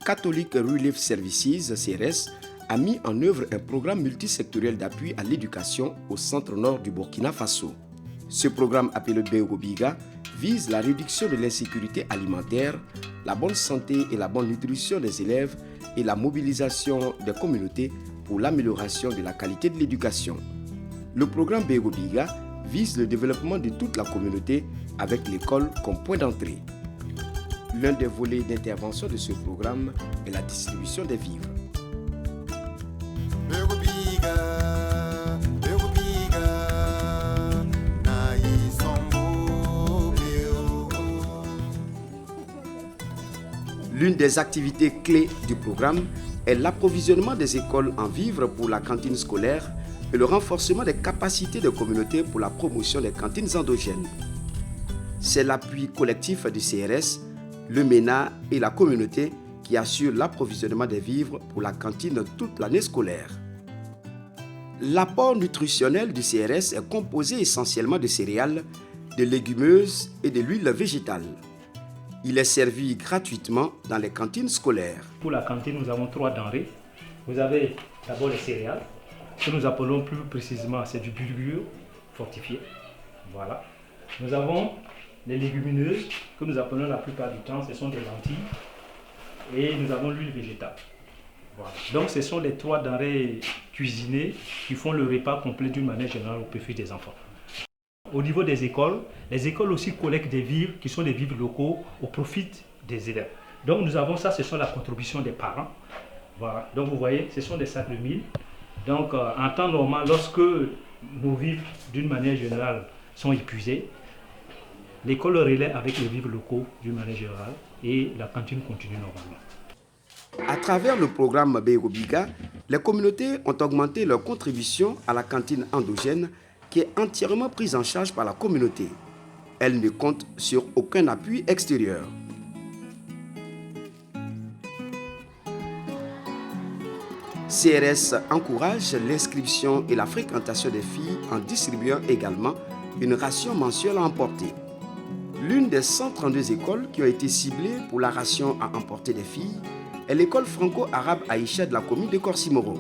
Catholic Relief Services, CRS, a mis en œuvre un programme multisectoriel d'appui à l'éducation au centre-nord du Burkina Faso. Ce programme appelé Beogobiga vise la réduction de l'insécurité alimentaire, la bonne santé et la bonne nutrition des élèves et la mobilisation des communautés pour l'amélioration de la qualité de l'éducation. Le programme Beogobiga vise le développement de toute la communauté avec l'école comme point d'entrée. L'un des volets d'intervention de ce programme est la distribution des vivres. L'une des activités clés du programme est l'approvisionnement des écoles en vivres pour la cantine scolaire et le renforcement des capacités des communautés pour la promotion des cantines endogènes. C'est l'appui collectif du CRS, le MENA et la communauté qui assurent l'approvisionnement des vivres pour la cantine toute l'année scolaire. L'apport nutritionnel du CRS est composé essentiellement de céréales, de légumineuses et de l'huile végétale. Il est servi gratuitement dans les cantines scolaires. Pour la cantine, nous avons 3 denrées. Vous avez d'abord les céréales, que nous appelons plus précisément, c'est du bulgur fortifié. Voilà. Nous avons les légumineuses, que nous appelons la plupart du temps, ce sont des lentilles. Et nous avons l'huile végétale. Voilà. Donc ce sont les 3 denrées cuisinées qui font le repas complet d'une manière générale au profit des enfants. Au niveau des écoles, les écoles aussi collectent des vivres qui sont des vivres locaux au profit des élèves. Donc nous avons ça, ce sont la contribution des parents. Voilà. Donc vous voyez, ce sont des sacs de mil. Donc en temps normal, lorsque nos vivres d'une manière générale sont épuisés, l'école le relaie avec les vivres locaux d'une manière générale et la cantine continue normalement. À travers le programme Beogobiga, les communautés ont augmenté leur contribution à la cantine endogène qui est entièrement prise en charge par la communauté. Elle ne compte sur aucun appui extérieur. CRS encourage l'inscription et la fréquentation des filles en distribuant également une ration mensuelle à emporter. L'une des 132 écoles qui ont été ciblées pour la ration à emporter des filles est l'école franco-arabe Aïcha de la commune de Korsimoro.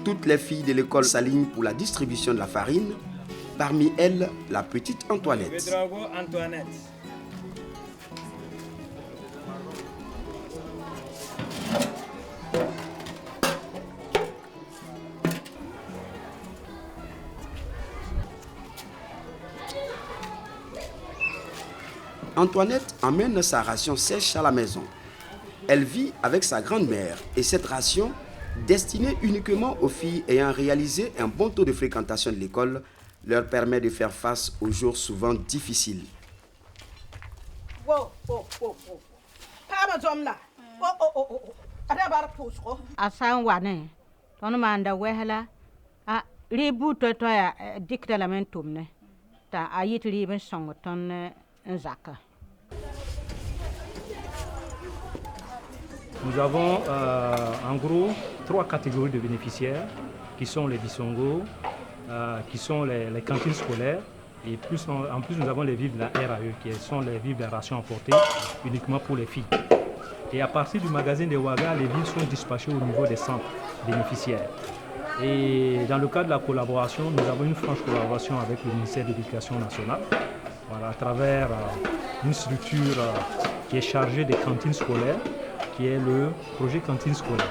Toutes les filles de l'école s'alignent pour la distribution de la farine, parmi elles la petite Antoinette. Antoinette emmène sa ration sèche à la maison. Elle vit avec sa grand-mère et cette ration, destinée uniquement aux filles ayant réalisé un bon taux de fréquentation de l'école, leur permet de faire face aux jours souvent difficiles. Nous avons en gros 3 catégories de bénéficiaires qui sont les Bissongo, qui sont les cantines scolaires et en plus nous avons les vivres de la RAE qui sont les vivres de la ration emportée uniquement pour les filles. Et à partir du magasin de Ouaga, les vivres sont dispatchés au niveau des centres bénéficiaires. Et dans le cadre de la collaboration, nous avons une franche collaboration avec le ministère de l'Éducation nationale, voilà, à travers une structure qui est chargée des cantines scolaires, qui est le projet cantine scolaire.